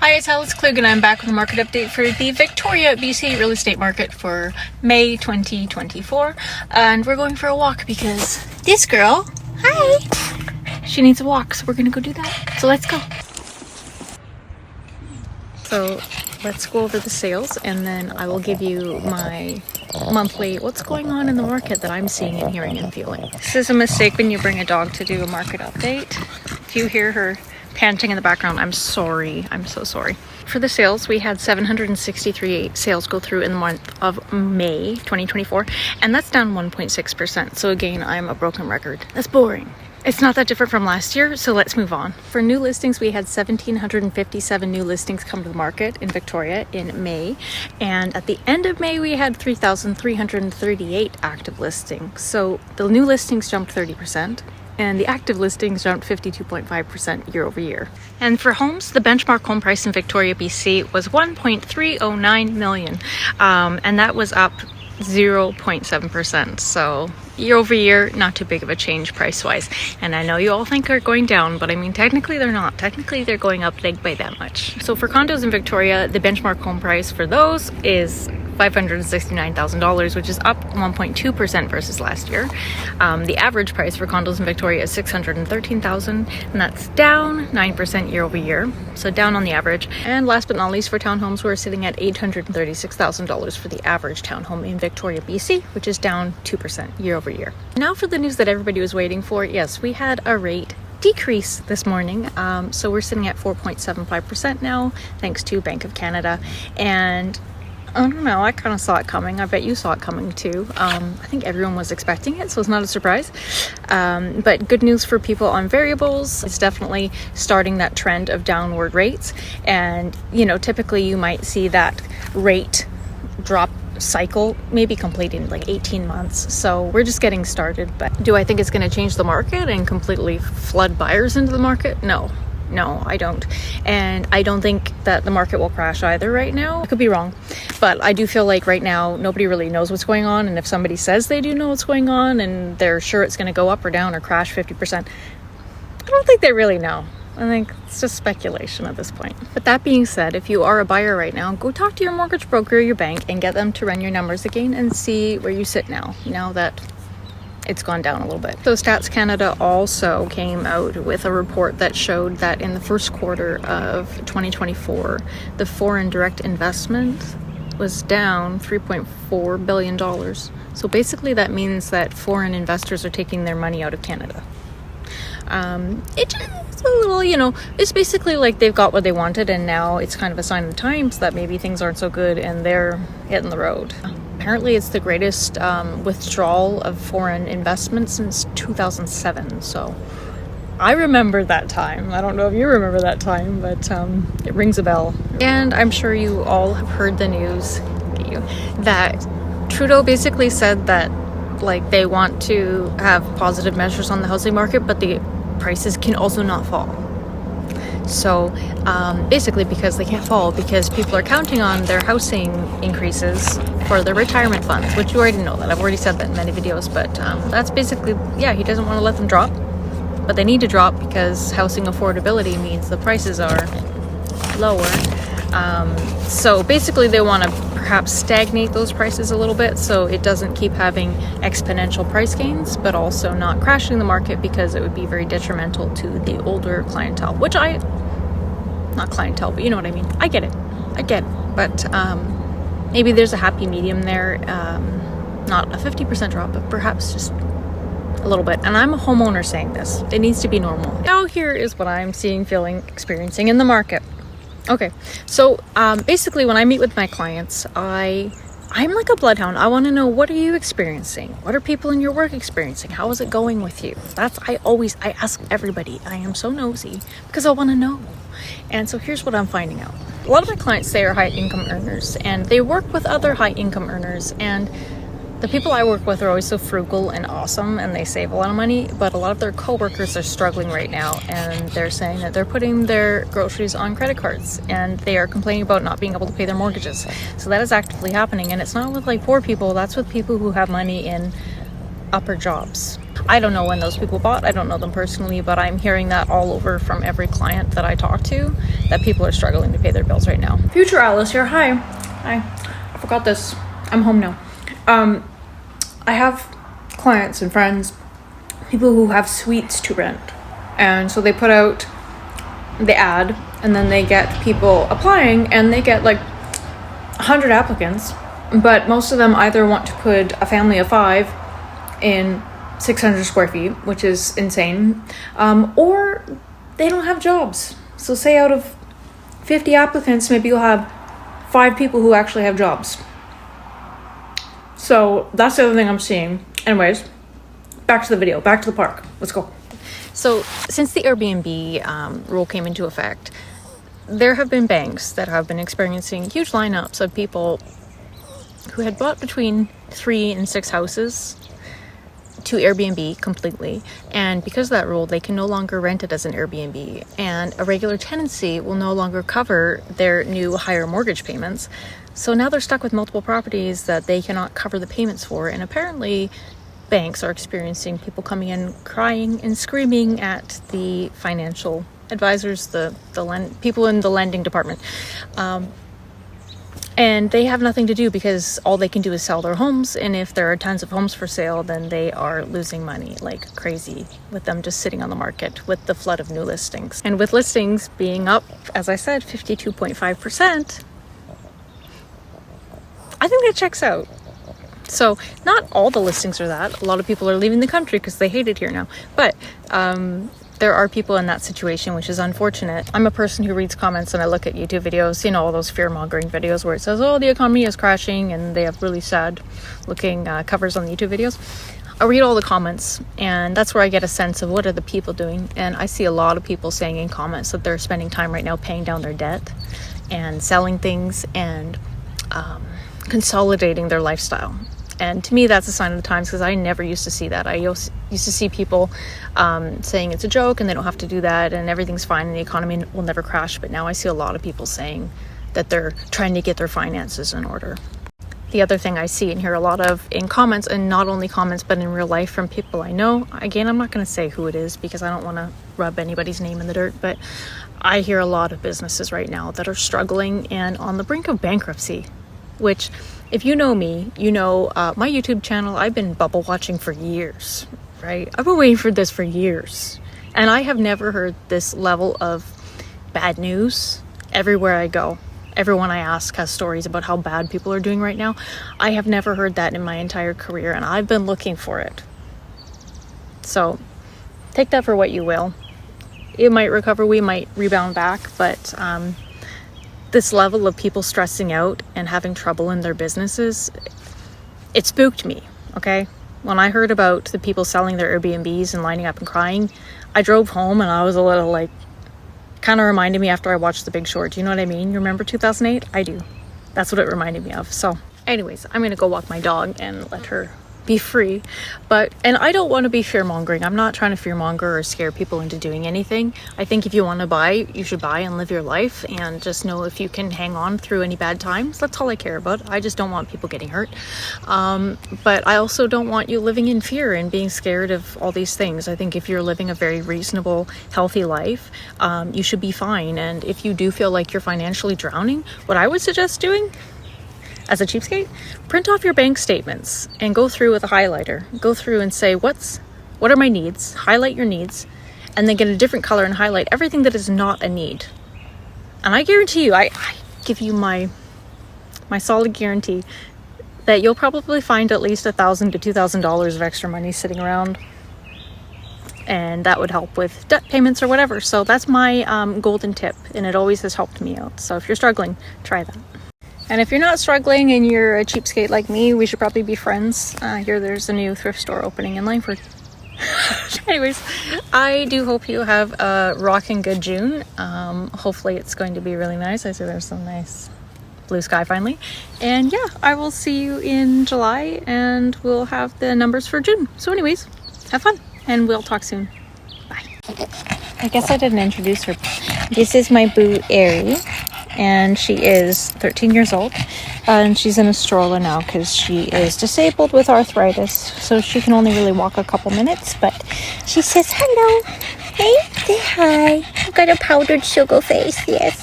Hi, it's Alice Klug and I'm back with a market update for the Victoria, BC real estate market for May 2024. And we're going for a walk because this girl, hi, she needs a walk, so we're gonna go do that. So let's go. So let's go over the sales and then I will give you my monthly what's going on in the market that I'm seeing and hearing and feeling. This is a mistake when you bring a dog to do a market update. If you hear her panting in the background, I'm sorry. I'm so sorry. For the sales, we had 763 sales go through in the month of May 2024, and that's down 1.6%. So again, I'm a broken record. That's boring. It's not that different from last year, so let's move on. For new listings, we had 1,757 new listings come to the market in Victoria in May. And at the end of May, we had 3,338 active listings. So the new listings jumped 30%. And the active listings jumped 52.5% year over year. And for homes, the benchmark home price in Victoria, BC was 1.309 million. And that was up 0.7%. So year over year, not too big of a change price wise. And I know you all think they're going down, but I mean, technically they're not. Technically they're going up like by that much. So for condos in Victoria, the benchmark home price for those is $569,000, which is up 1.2% versus last year. The average price for condos in Victoria is $613,000, and that's down 9% year over year. So down on the average. And last but not least, for townhomes, we're sitting at $836,000 for the average townhome in Victoria, BC, which is down 2% year over year. Now for the news that everybody was waiting for. Yes, we had a rate decrease this morning. So we're sitting at 4.75% now, thanks to Bank of Canada. And I don't know, I kind of saw it coming. I bet you saw it coming too. I think everyone was expecting it, so it's not a surprise. But good news for people on variables. It's definitely starting that trend of downward rates. And, you know, typically you might see that rate drop cycle maybe completing in like 18 months. So we're just getting started. But do I think it's going to change the market and completely flood buyers into the market? No, I don't. And I don't think that the market will crash either right now. I could be wrong, but I do feel like right now nobody really knows what's going on. And if somebody says they do know what's going on and they're sure it's going to go up or down or crash 50%, I don't think they really know. I think it's just speculation at this point. But that being said, if you are a buyer right now, go talk to your mortgage broker or your bank and get them to run your numbers again and see where you sit now that it's gone down a little bit. So Stats Canada also came out with a report that showed that in the first quarter of 2024, the foreign direct investment was down $3.4 billion. So basically that means that foreign investors are taking their money out of Canada. It's a little, you know, it's basically like they've got what they wanted and now it's kind of a sign of the times that maybe things aren't so good and they're hitting the road. Apparently it's the greatest withdrawal of foreign investment since 2007. So I remember that time. I don't know if you remember that time, but it rings a bell. And I'm sure you all have heard the news that Trudeau basically said that like they want to have positive measures on the housing market, but the prices can also not fall. So basically because they can't fall because people are counting on their housing increases for their retirement funds, which you already know that. I've already said that in many videos, but that's basically, yeah, he doesn't want to let them drop, but they need to drop because housing affordability means the prices are lower. So basically they want to perhaps stagnate those prices a little bit so it doesn't keep having exponential price gains, but also not crashing the market because it would be very detrimental to the older clientele, which not clientele, but you know what I mean. I get it. But maybe there's a happy medium there, not a 50% drop, but perhaps just a little bit. And I'm a homeowner saying this. It needs to be normal. Now here is what I'm seeing, feeling, experiencing in the market. Okay, so basically when I meet with my clients, I'm like a bloodhound. I want to know, what are you experiencing? What are people in your work experiencing? How is it going with you? I ask everybody. I am so nosy because I want to know. And so here's what I'm finding out. A lot of my clients, they are high income earners and they work with other high income earners, and the people I work with are always so frugal and awesome and they save a lot of money, but a lot of their coworkers are struggling right now and they're saying that they're putting their groceries on credit cards and they are complaining about not being able to pay their mortgages. So that is actively happening, and it's not with like poor people, that's with people who have money in upper jobs. I don't know when those people bought. I don't know them personally, but I'm hearing that all over from every client that I talk to, that people are struggling to pay their bills right now. Future Alice here. Hi. I forgot this. I'm home now. I have clients and friends, people who have suites to rent. And so they put out the ad, and then they get people applying, and they get like 100 applicants, but most of them either want to put a family of 5 in 600 square feet, which is insane, or they don't have jobs. So say out of 50 applicants, maybe you'll have 5 people who actually have jobs. So that's the other thing I'm seeing. Anyways, back to the video, back to the park. Let's go. So since the Airbnb rule came into effect, there have been banks that have been experiencing huge lineups of people who had bought between 3 and 6 houses to Airbnb completely. And because of that rule, they can no longer rent it as an Airbnb, and a regular tenancy will no longer cover their new higher mortgage payments. So now they're stuck with multiple properties that they cannot cover the payments for. And apparently banks are experiencing people coming in crying and screaming at the financial advisors, the people in the lending department. And they have nothing to do because all they can do is sell their homes. And if there are tons of homes for sale, then they are losing money like crazy with them just sitting on the market with the flood of new listings. And with listings being up, as I said, 52.5%, I think that checks out. So not all the listings are that. A lot of people are leaving the country because they hate it here now. But there are people in that situation, which is unfortunate. I'm a person who reads comments and I look at YouTube videos, you know, all those fear-mongering videos where it says, oh, the economy is crashing, and they have really sad looking covers on the YouTube videos. I read all the comments, and that's where I get a sense of what are the people doing. And I see a lot of people saying in comments that they're spending time right now paying down their debt and selling things and consolidating their lifestyle. And to me, that's a sign of the times, because I never used to see that. I used to see people saying it's a joke and they don't have to do that and everything's fine and the economy will never crash. But now I see a lot of people saying that they're trying to get their finances in order. The other thing I see and hear a lot of in comments, and not only comments, but in real life from people I know. Again, I'm not going to say who it is because I don't want to rub anybody's name in the dirt, but I hear a lot of businesses right now that are struggling and on the brink of bankruptcy, which, if you know me, you know my YouTube channel, I've been bubble watching for years, right? I've been waiting for this for years. And I have never heard this level of bad news everywhere I go. Everyone I ask has stories about how bad people are doing right now. I have never heard that in my entire career, and I've been looking for it. So take that for what you will. It might recover, we might rebound back, but this level of people stressing out and having trouble in their businesses, it spooked me, okay? When I heard about the people selling their Airbnbs and lining up and crying, I drove home and I was a little like, kind of reminded me after I watched The Big Short. Do you know what I mean? You remember 2008? I do. That's what it reminded me of. So anyways, I'm going to go walk my dog and let her be free. And I don't want to be fear-mongering. I'm not trying to fear-monger or scare people into doing anything. I think if you want to buy, you should buy and live your life, and just know if you can hang on through any bad times. That's all I care about. I just don't want people getting hurt. But I also don't want you living in fear and being scared of all these things. I think if you're living a very reasonable, healthy life, you should be fine. And if you do feel like you're financially drowning, what I would suggest doing as a cheapskate, print off your bank statements and go through with a highlighter. Go through and say, what are my needs? Highlight your needs, and then get a different color and highlight everything that is not a need. And I guarantee you, I give you my solid guarantee that you'll probably find at least $1,000 to $2,000 of extra money sitting around. And that would help with debt payments or whatever. So that's my golden tip, and it always has helped me out. So if you're struggling, try that. And if you're not struggling and you're a cheapskate like me, we should probably be friends. There's a new thrift store opening in Langford. Anyways, I do hope you have a rocking good June. Hopefully it's going to be really nice. I see there's some nice blue sky finally. And yeah, I will see you in July and we'll have the numbers for June. So anyways, have fun and we'll talk soon. Bye. I guess I didn't introduce her. This is my boo, Ari. And she is 13 years old, And she's in a stroller now because she is disabled with arthritis, so she can only really walk a couple minutes, but she says hello. Hey, say hi. I've got a powdered sugar face, yes.